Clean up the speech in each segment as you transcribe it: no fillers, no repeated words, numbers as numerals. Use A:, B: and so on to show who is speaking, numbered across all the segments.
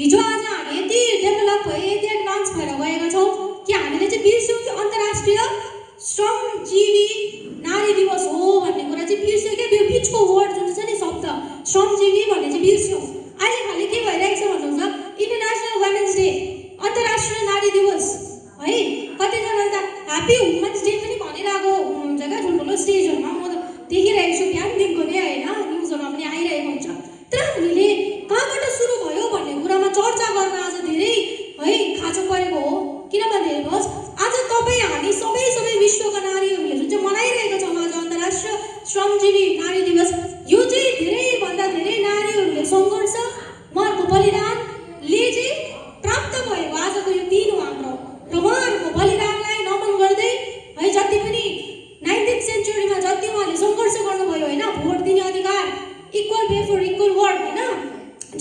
A: हिजो आज हामी यति डेभलप भए यति एडभान्स भएर गएका छौँ कि हामीले चाहिँ बिर्स्यौँ कि अन्तर्राष्ट्रिय श्रमजीवी नारी दिवस हो भन्ने कुरा चाहिँ बिर्स्यौँ क्या। त्यो बिचको वर्ड जुन छ नि शब्द श्रमजीवी भन्ने चाहिँ बिर्स्यौँ। अहिले खालि के भइरहेको छ भन्नुहुन्छ इन्टरनेसनल वुमेन्स डे अन्तर्राष्ट्रिय नारी दिवस है। कतिजनाले त ह्याप्पी वुमेन्स डे पनि भनिरहेको हुनुहुन्छ क्या ठुल्ठुलो स्टेजहरूमा। म त देखिरहेको छु बिहानदेखिको नै होइन, न्युजहरूमा पनि आइरहेको हुन्छ। तर हामीले कहाँबाट सुरु भयो भन्ने कुरामा चर्चा गर्न आज धेरै है खाँचो परेको हो। किनभने हेर्नुहोस् आज तपाईँ हामी सबै विश्वका नारीहरूले जुन चाहिँ मनाइरहेका छौँ आज अन्तर्राष्ट्रिय श्रमजीवी नारी दिवस, यो चाहिँ धेरैभन्दा धेरै नारीहरूले सङ्घर्ष उहाँहरूको बलिदानले चाहिँ प्राप्त भएको आजको यो दिन हो हाम्रो। र उहाँहरूको बलिदानलाई नमन गर्दै है जति पनि 19th सेन्चुरीमा जति उहाँले सङ्घर्ष गर्नुभयो होइन, भोट दिने अधिकार, equal pay for equal work होइन,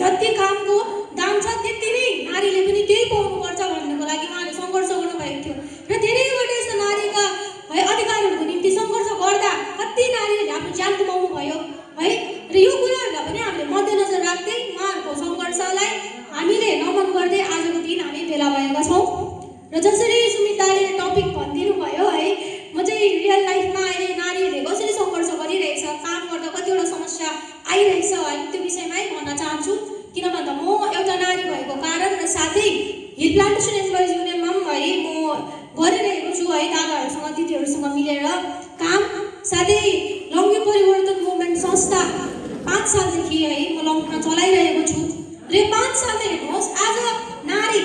A: जति कामको दाम छ त्यति नै नारीले पनि त्यही पाउनुपर्छ भन्नको लागि उहाँले सङ्घर्ष गर्नुभएको थियो। र धेरैवटा यस्ता नारीका है अधिकारहरूको निम्ति सङ्घर्ष गर्दा कति नारीहरूले आफ्नो ज्यान गुमाउनु भयो है। र यो कुराहरूलाई पनि हामीले मध्यनजर राख्दै उहाँहरूको सङ्घर्षलाई हामीले नमन गर्दै आजको दिन हामी भेला भएका छौँ। र जसरी सुमिताले टपिक भनिदिनु भयो है, म चाहिँ रियल लाइफमा अहिले नारीहरूले कसरी सङ्घर्ष गरिरहेछ, काम गर्दा कतिवटा समस्या आइरहेछ है, त्यो विषयमै भन्न चाहन्छु। किन भन्दा म एउटा नारी भएको कारण र साथै हिल प्लान्टेसन एम्प्लोइज युनियनमा पनि है म गरिरहेको छु है, दादाहरूसँग दिदीहरूसँग मिलेर काम। साथै लङ्गी परिवर्तन मुभमेन्ट संस्था 5 सालदेखि है म लङ्गीमा चलाइरहेको छु। र 5 सालमा हेर्नुहोस् आज नारी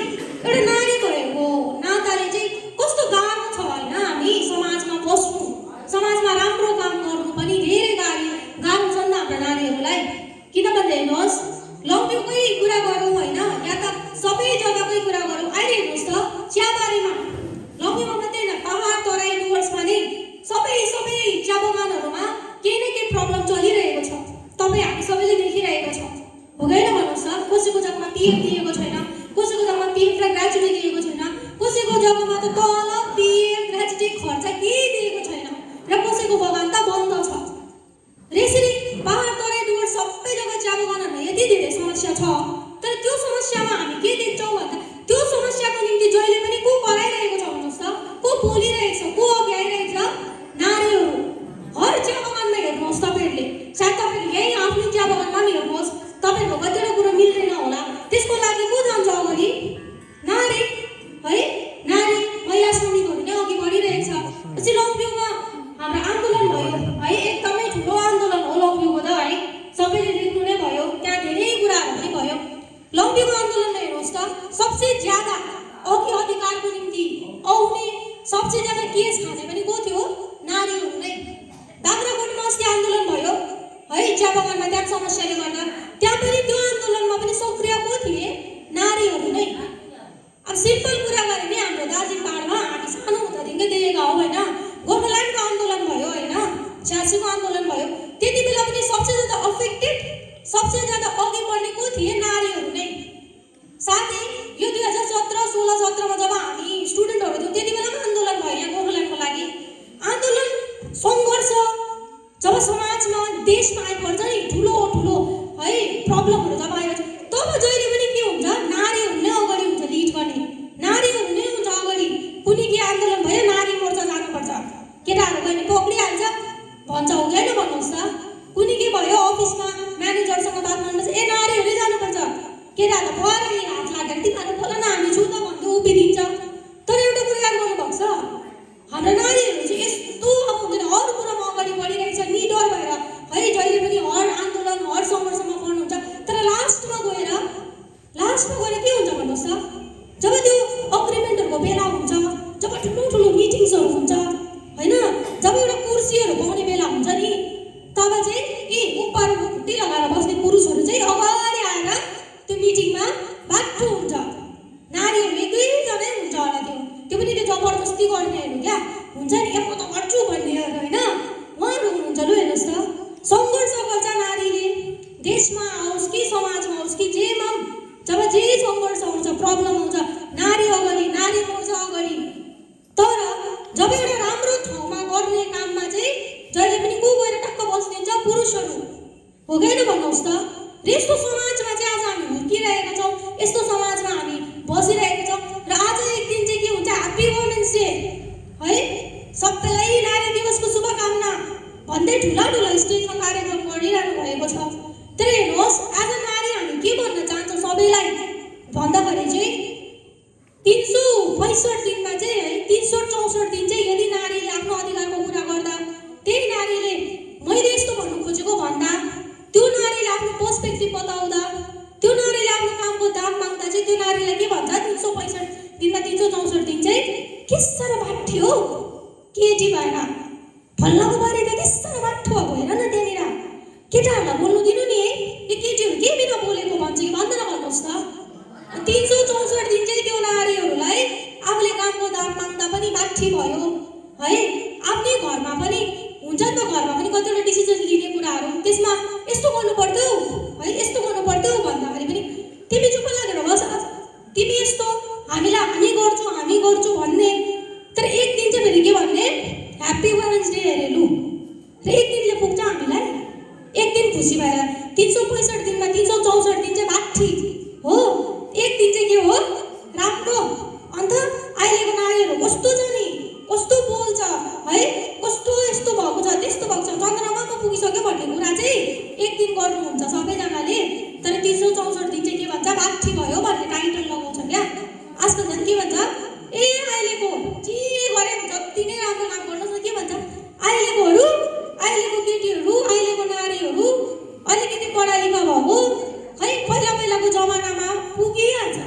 A: एउटा नारी भएको नाताले चाहिँ कस्तो गाह्रो छ होइन, हामी समाजमा बस्नु, समाजमा राम्रो काम गर्नु पनि धेरै गाह्रो छ नि हाम्रो नारीहरूलाई। किनभने हेर्नुहोस् लङ्गीकै कुरा गरौँ होइन, या त सबै जग्गाकै कुरा गरौँ। अहिले हेर्नुहोस् त चियाबारीमा लङ्गीमा मात्रै होइन, पहाड तराई डुवर्समा नै सबै चिया बगानहरूमा केही न केही प्रब्लम चलिरहेको छ। तपाईँ हामी सबैले देखिरहेका छौँ हो गएन भन्नुहोस् त। कसैको जग्गामा पिएफ दिएको छैन, कसैको जग्गामा पिएफ र ग्रेच्युटी दिएको छैन, कसैको जग्गामा त तल पिएफ ग्रेच्युटी खर्च केही दिएको छैन, र कसैको बगान त बन्द छ। र यसरी पहाड तराई डुवर्स सबै जग्गा चिया बगानहरूमा यति धेरै समस्या छ। तर त्यो समस्यामा हामी के देख्छौँ भन्दा त्यो समस्याको निम्ति जहिले पनि को कराइरहेको छ भन्नुहोस् त, को बोलिरहेको छ, को अघि आइरहेको छ? नारीहरू। हर चिया बगानमा हेर्नुहोस् तपाईँहरूले, सायद तपाईँहरूले यहीँ आफ्नो चिया बगानमा पनि हेर्नुहोस्, तपाईँहरूको कतिवटा कुरो मिल्दैन होला, त्यसको लागि को जान्छ अगाडि? नारी है, नारी महिला श्रमिकहरू नै अघि बढिरहेको छ। पछि लङ्गीमा हाम्रो आन्दोलन भयो है, एकदमै ठुलो आन्दोलन हो लङ्गीको त है, सबैले देख्नु नै भयो, त्यहाँ धेरै कुराहरू पनि भयो। लङ्गीको आन्दोलनमा हेर्नुहोस् त सबसे ज्यादा अघि अधिकारको निम्ति आउने सबसे ज्यादा केस खाने पनि को थियो? नारीहरू नै। बाग्राकोटमा अस्ति आन्दोलन भयो है चिया बगानमा, त्यहाँ समस्याले गर्दा, त्यहाँ पनि त्यो आन्दोलनमा पनि सक्रिय को थिए? नारीहरू नै। अब सिम्पल कुरा गरे नि हाम्रो दार्जिलिङ पहाडमा हामी सानो हुँदादेखिकै देखेका हौँ होइन, गोर्खाल्यान्डको आन्दोलन भयो होइन, 86को आन्दोलन भयो, त्यति बेला पनि सबसे ज्यादा अफेक्टेड, सबसे ज्यादा अघि बढ्ने को थिए? नारीहरू नै। साथै यो 2017-16-17मा जब हामी स्टुडेन्टहरू थियौँ त्यति बेला पनि आन्दोलन भयो यहाँ गोर्खाल्यान्डको लागि। आन्दोलन सङ्घर्ष जब समाजमा देशमा आइपर्छ नि ठुलो है प्रब्लमहरू जब आइरहेछ, तब जहिले पनि के हुन्छ? नारीहरू नै अगाडि हुन्छ लिड गर्ने, नारीहरू नै हुन्छ अगाडि। कुनै के आन्दोलन भयो नारी मोर्चा जानुपर्छ, केटाहरू गयो भने पक्रिहाल्छ भन्छ हो कि होइन भन्नुहोस् त। कुनै के भयो अफिसमा म्यानेजरसँग बात गर्नुपर्छ, ए नारीहरू जानुपर्छ, केटाहरू त परेर हात लागेर तिमीहरू बोल न हामी छु त भन्दै उभिदिन्छ। तर एउटा कुरा याद गर्नुभएको छ, हाम्रो नारीहरू चाहिँ यस्तो अब हुँदैन, हर कुरामा अगाडि बढिरहेछ निडर भएर है, जहिले पनि हर आन्दोलन हर सङ्घर्षमा पर्नुहुन्छ। तर लास्टमा गएर के हुन्छ भन्नुहोस् त, जब त्यो अग्रिमेन्टहरूको बेला हुन्छ, जब ठुलो मिटिङ्सहरू हुन्छ होइन, जब एउटा कुर्सीहरू पाउने बेला हुन्छ नि, तब चाहिँ उपार खुट्टी लगाएर बस्ने पुरुषहरू चाहिँ अगाडि आएर त्यो मिटिङमा बाठो हुन्छ। नारीहरू 1-2जनै हुन्छ होला, त्यो पनि त्यो जबरजस्ती गर्नेहरू क्या हुन्छ नि, म त गर्छु भन्नेहरू होइन, उहाँहरू हुनुहुन्छ। लु हेर्नुहोस् त, सङ्घर्ष गर्छ नारीले, देशमा आओस् कि समाजमा आओस् कि जेमा, जब जे सङ्घर्ष आउँछ प्रब्लम आउँछ, नारी अगाडि, नारी मोर्चा अगाडि। तर जब एउटा राम्रो ठाउँमा गर्ने काममा चाहिँ जहिले पनि को गएर टक्क बस्दिन्छ? पुरुषहरू हो कि होइन भन्नुहोस् त। यस्तो समाजमा चाहिँ आज हामी हुर्किरहेका छौँ, यस्तो सबैलाई भन्दाखेरि चाहिँ 365 दिनमा चाहिँ है 364 दिन चाहिँ यदि नारीले आफ्नो अधिकारको कुरा गर्दा त्यही नारीले मैले यस्तो भन्नु खोजेको भन्दा त्यो नारीले आफ्नो पर्सपेक्टिभ बताउँदा त्यो नारीले आफ्नो कामको दाम माग्दा चाहिँ त्यो नारीलाई के भन्छ 365 दिनमा 364 दिन चाहिँ के साह्रो बाठ्यो हो केटी भएर फल्लाको बारे त के साह्रो बाठ्यो भएर न त्यहाँनिर केटाहरूलाई बोल्नु दिनु नि है यो केटीहरू के बिना बोलेको भन्छ कि भन्दैन भन्नुहोस् त 364 दिन चाहिँ त्यो नारीहरूलाई आफूले कामको दाम माग्दा पनि बाठी भयो है आफ्नै घरमा पनि हुन्छ नि त घरमा पनि कतिवटा डिसिजन लिने कुराहरू त्यसमा यस्तो गर्नु पर्थ्यो है यस्तो गर्नु पर्थ्यो भन्दाखेरि पनि तिमी चुप लागेर बस तिमी यस्तो हामी गर्छु भन्ने तर एक दिन चाहिँ फेरि के भन्ने ह्याप्पी वुमेन्स डे अरे लु र एक दिनले पुग्छ हामीलाई एक दिन खुसी भएर 365 दिनमा 364 दिन चाहिँ बाठी हो एक दिन चाहिँ के हो राम्रो अन्त अहिलेको नारीहरू कस्तो छ नि कस्तो बोल्छ है कस्तो यस्तो भएको छ त्यस्तो भएको छ चन्द्रमामा पुगिसक्यो भन्ने कुरा चाहिँ एक दिन गर्नुहुन्छ सबैजनाले तर 364 दिन चाहिँ के भन्छ बाठी भयो भन्ने टाइटल लगाउँछ क्या आजकल झन् के भन्छ ए अहिलेको जे गरे जति नै राम्रो काम गर्नुहोस् न के भन्छ अहिलेको केटीहरू अहिलेको नारीहरू अलिकति पढा लेखा भएको खै पहिलाको जमानामा पुगिहाल्छ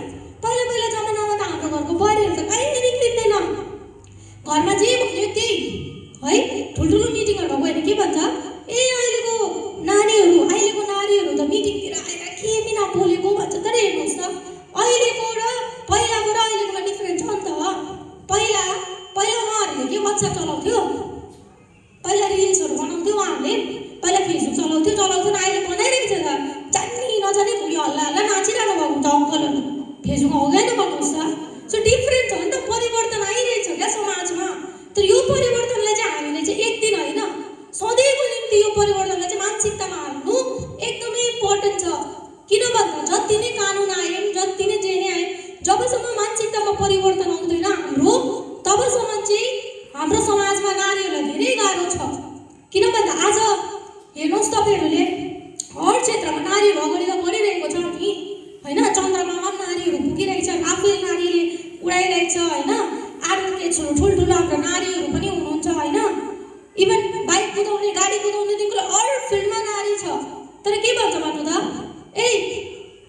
A: पहिला जमानामा त हाम्रो घरको बुहारीहरू त कहीँ निक्लिँदैन घरमा जे भन्यो त्यही है ठुल्ठुलो मिटिङहरू गयो भने के भन्छ ए अहिलेको नारीहरू त मिटिङतिर आएर के बिना बोलेको भन्छ तर हेर्नुहोस् त अहिलेको र अहिलेको डिफ्रेन्ट छ नि त पहिला उहाँहरूले के वाट्सएप चलाउँथ्यो पहिला रिल्सहरू बनाउँथ्यो उहाँहरूले पहिला फेसबुक चलाउँथ्यो अहिले बनाइरहेको छ त जान्ने नजाने भुइँ हल्ला नाचिरहनु भएको हुन्छ अङ्कलहरू फेसबुकमा हुँदैन भन्नुहोस् त सो डिफ्रेन्ट छ नि त परिवर्तन आइरहेछ क्या समाजमा तर यो परिवर्तनलाई चाहिँ हामीले चाहिँ एक दिन होइन सधैँको निम्ति यो परिवर्तनलाई चाहिँ मानसिकतामा हाल्नु एकदमै इम्पोर्टेन्ट छ किन भन्दा जति नै कानुन आए जति नै जे नै आए जबसम्म मानसिकतामा परिवर्तन आउँदैन हाम्रो तबसम्म चाहिँ हाम्रो समाजमा नारीहरूलाई धेरै गाह्रो छ किन भन्दा आज हेर्नुहोस् तपाईँहरूले हर क्षेत्रमा नारीहरू अगाडि त बढिरहेको छ नि होइन चन्द्रमामा नारीहरू पुगिरहेछ आफै नारीले उडाइरहेछ होइन एडभोकेट्सहरू ठुल्ठुलो हाम्रो नारीहरू पनि हुनुहुन्छ होइन इभन बाइक कुदाउने गाडी कुदाउनेदेखिको हर फिल्डमा नारी छ तर के भन्छ भन्नु त ए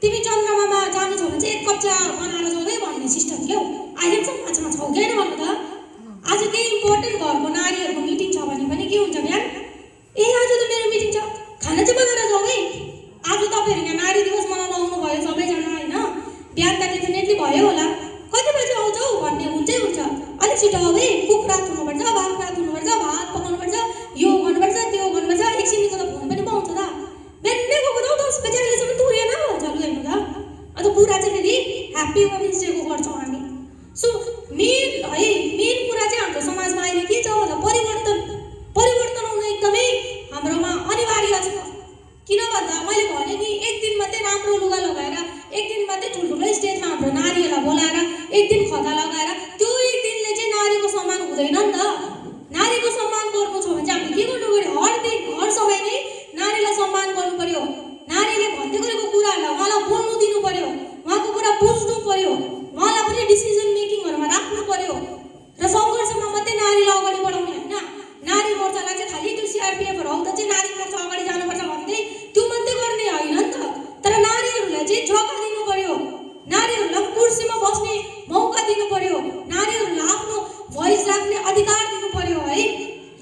A: तिमी चन्द्रमामा जानु छ भने चाहिँ एक कप चिया बनाएर जाऊ है भन्ने सिस्टम थियो अहिले समाजमा छौ कि होइन भन्नु त आज केही इम्पोर्टेन्ट घरको नारीहरूको मिटिङ छ भने पनि के हुन्छ बिहान ए आज त मेरो मिटिङ छ खाना चाहिँ बनाएर जाऊ है आज तपाईँहरू यहाँ नारी दिवस मनाउन आउनुभयो सबैजना होइन बिहान त डेफिनेटली भयो होला कति बजी आउँछौ भन्ने हुन्छै हुन्छ अलिक छिटो आऊ है कुखुरा थुन्नुपर्छ बाख्रा थुन्नुपर्छ भात पकाउनुपर्छ यो गर्नुपर्छ त्यो गर्नुपर्छ एकछिनको त फोन पनि पाउँछ त बिहानै गएको त 10 बजी अहिलेसम्म तुरेन भन्छ लु हेर्नु त अन्त कुरा चाहिँ फेरि ह्याप्पी वुमेन्स डेको गर्छौँ हामी सो मेन कुरा चाहिँ हाम्रो समाजमा अहिले के छ भन्दा परिवर्तन आउनु एकदमै हाम्रोमा अनिवार्य छ किन भन्दा मैले भने नि एक दिन मात्रै राम्रो लुगा लगाएर एक दिन मात्रै ठुल्ठुलो स्टेजमा हाम्रो नारीहरूलाई बोलाएर एक दिन खदा लगाएर त्यो एक दिनले चाहिँ नारीको सम्मान हुँदैन नि त नारीको सम्मान गर्नु छ भने चाहिँ हामीले के गर्नु पर्यो हर दिन हर समय नै नारीलाई सम्मान गर्नु पर्यो नारीले भन्दै गरेको कुराहरूलाई उहाँलाई बोल्नु दिनु पर्यो उहाँको कुरा बुझ्नु पर्यो उहाँलाई पनि डिसिजन मेकिङहरूमा राख्नु पर्यो र सङ्घर्षमा मात्रै नारीलाई अगाडि बढाउने होइन नारी मोर्चालाई चाहिँ खालि त्यो सिआरपिएफहरू आउँदा चाहिँ नारी मोर्चा अगाडि जानुपर्छ भन्दै त्यो मात्रै गर्ने होइन नि त तर नारीहरूलाई चाहिँ जग्गा दिनु पर्यो नारीहरूलाई कुर्सीमा बस्ने मौका दिनु पर्यो नारीहरूलाई आफ्नो भोइस राख्ने अधिकार दिनु पर्यो है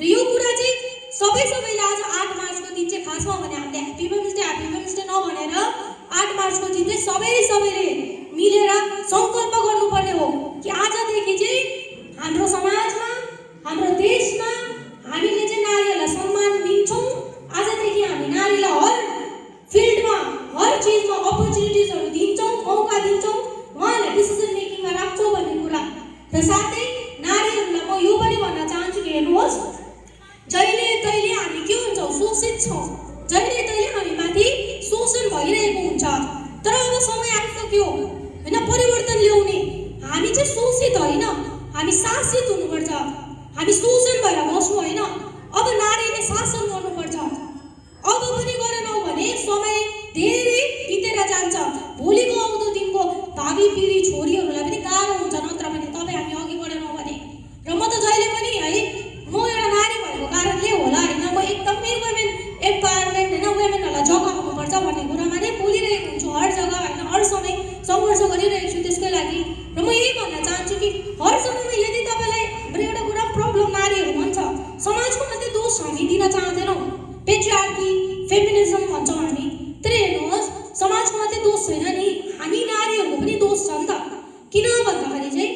A: र यो कुरा चाहिँ सबैले आज 8 मार्चको दिन चाहिँ खासमा भने हामीले ह्याप्पी वुमेन्स डे नभनेर 8 मार्चको दिन चाहिँ सबैले मिलेर सङ्कल्प गर्नुपर्ने हो कि आजदेखि चाहिँ हाम्रो समाजमा हाम्रो देशमा हामीले चाहिँ नारीहरूलाई सम्मान दिन्छौँ आजदेखि हामी नारीलाई हर फिल्डमा हर चिजमा अपर्च्युनिटिजहरू दिन्छौँ मौका दिन्छौँ उहाँहरूलाई डिसिजन मेकिङमा राख्छौँ भन्ने कुरा र साथै नारीहरूलाई म यो पनि भन्न चाहन्छु कि हेर्नुहोस् जहिले तहिले हामी के हुन्छौँ शोषित छौँ जहिले तहिले हामी माथि शोषण भइरहेको हुन्छ तर अब समय आइसक्यो होइन परिवर्तन ल्याउने हामी चाहिँ शोषित होइन हामी शासित हुनुपर्छ हामी शोषण भएर बस्नु होइन अब नारीले शासन गर्नुपर्छ अब पनि गरेनौँ भने समय धेरै बितेर जान्छ भोलिको भावी पिँढी छोरीहरूलाई पनि गाह्रो हुन्छ नत्र भने तपाईँ हामी अघि बढेनौँ भने। र म त जहिले पनि है म एउटा नारी भएको कारणले होला होइन, म एकदमै वुमेन एम्पावरमेन्ट होइन, वुमेनहरूलाई जग्गा हुनुपर्छ भन्ने कुरामा नै बोलिरहेको हुन्छु हर जग्गा होइन, हर समय सङ्घर्ष गरिरहेको छु त्यसकै लागि। र म यही भन्न चाहन्छु कि हर समयमा यदि तपाईँलाई हाम्रो एउटा कुरा प्रब्लम नारीहरूमा छ, समाजको मात्रै दोष हामी दिन चाहँदैनौँ, पेट्रियार्की फेमिनिजम भन्छौँ हामी, तर हेर्नुहोस् समाजको मात्रै दोष छैन नि, हामी नारीहरूको पनि दोष छ नि त। किन भन्दाखेरि चाहिँ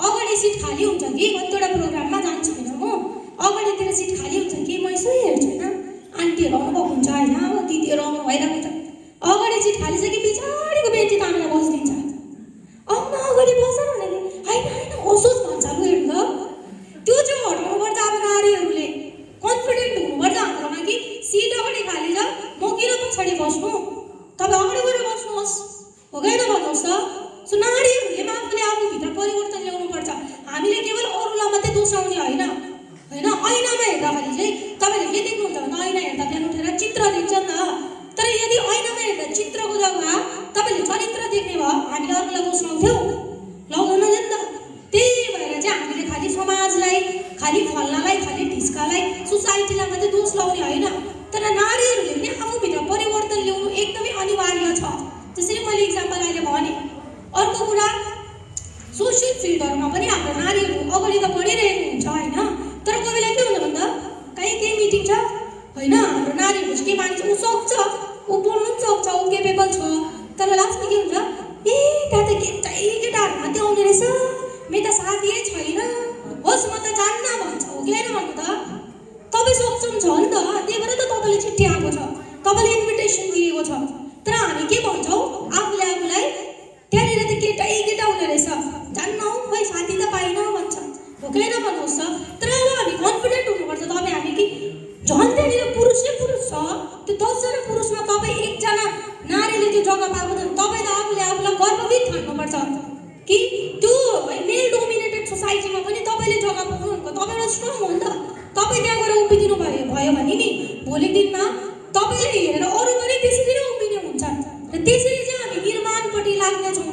A: अगाडि सिट खाली हुन्छ कि कतिवटा प्रोग्राममा जान्छु होइन म, अगाडितिर सिट खाली हुन्छ कि म यसो हेर्छु होइन, आन्टीहरू आउनुभएको हुन्छ होइन, अब दिदीहरू आउनु भइरहेको हुन्छ, अगाडि सिट खाली छ कि पछाडिको बेन्ची तानेर बसिदिन्छ। आउन अगाडि बस भनेको होइन होइन असोज भन्छ लु हेर्नु त्यो चाहिँ हटाउनुपर्छ। अब नारीहरूले कन्फिडेन्ट हुनुपर्छ हाम्रोमा कि सिट अगाडि खाली छ, म किन पछाडि बस्नु, तपाईँ अगाडि गएर बस्नुहोस्, हो कि होइन भन्नुहोस् त। सो नारीहरूले आफूले आफूभित्र परिवर्तन ल्याउनुपर्छ, हामीले केवल अरूलाई मात्रै दोस्याउने होइन होइन। ऐनामा हेर्दाखेरि चाहिँ तपाईँले के देख्नुहुन्छ भने ऐना हेर्दा बिहान उठेर चित्र देख्छ नि त, तर यदि ऐनामा हेर्दा चित्रको जग्गा तपाईँले चरित्र देख्ने भयो हामीले अरूलाई दोस्याउँथ्यौँ, लाउँदैन नि त। त्यही भएर चाहिँ हामीले खालि समाजलाई, खालि फल्नालाई, खालि ढिस्कालाई, सोसाइटीलाई मात्रै दोष लाउने होइन, तर नारीहरूले पनि आफूभित्र परिवर्तन ल्याउनु एकदमै अनिवार्य छ। त्यसरी मैले इक्जाम्पल अहिले भने। अर्को कुरा सोसियल फिल्डहरूमा पनि हाम्रो नारीहरू अगाडि त बढिरहेको हुन्छ होइन, तर कोही बेला के हुन्छ भन्दा कहीँ केही मिटिङ छ होइन, हाम्रो नारीहरू चाहिँ के मान्छ, ऊ सक्छ, ऊ बोल्नु पनि सक्छ, ऊ केपेबल छ, तर लास्टमा के हुन्छ, ए त्यहाँ त केटाहरू मात्रै आउने रहेछ, मेरो त साथी छैन, होस् म त जान्न भन्छ, हो कि होइन भन्नु त। तपाईँ सक्षम छ नि त, त्यही भएर त तपाईँले चिठी आएको छ, तपाईँले इन्भिटेसन दिएको छ, तर हामी के भन्छौँ आफूले आफूलाई, त्यहाँनिर त केटा हुने रहेछ, जान्न हौ खोइ साथी त पाइन भन्छ, हो कि होइन भन्नुहोस् त। तर अब हामी कन्फिडेन्ट हुनुपर्छ तपाईँ हामी कि झन् त्यहाँनिर पुरुषै पुरुष छ, त्यो 10 जना पुरुषमा तपाईँ एकजना नारीले त्यो जग्गा पाएको छ, तपाईँ त आफूले आफूलाई गर्ववित ठान्नुपर्छ कि त्यो मेल डोमिनेटेड सोसाइटीमा पनि तपाईँले जग्गा पाउनुभएको, तपाईँ एउटा स्ट्रङ हो नि त। तपाईँ त्यहाँ गएर उभिदिनु भयो भने नि भोलिको दिनमा तपाईँले हेरेर अरू पनि त्यसरी नै उभिने हुन्छ। र त्यसरी चाहिँ हामी निर्माणपट्टि लाग्नेछौँ।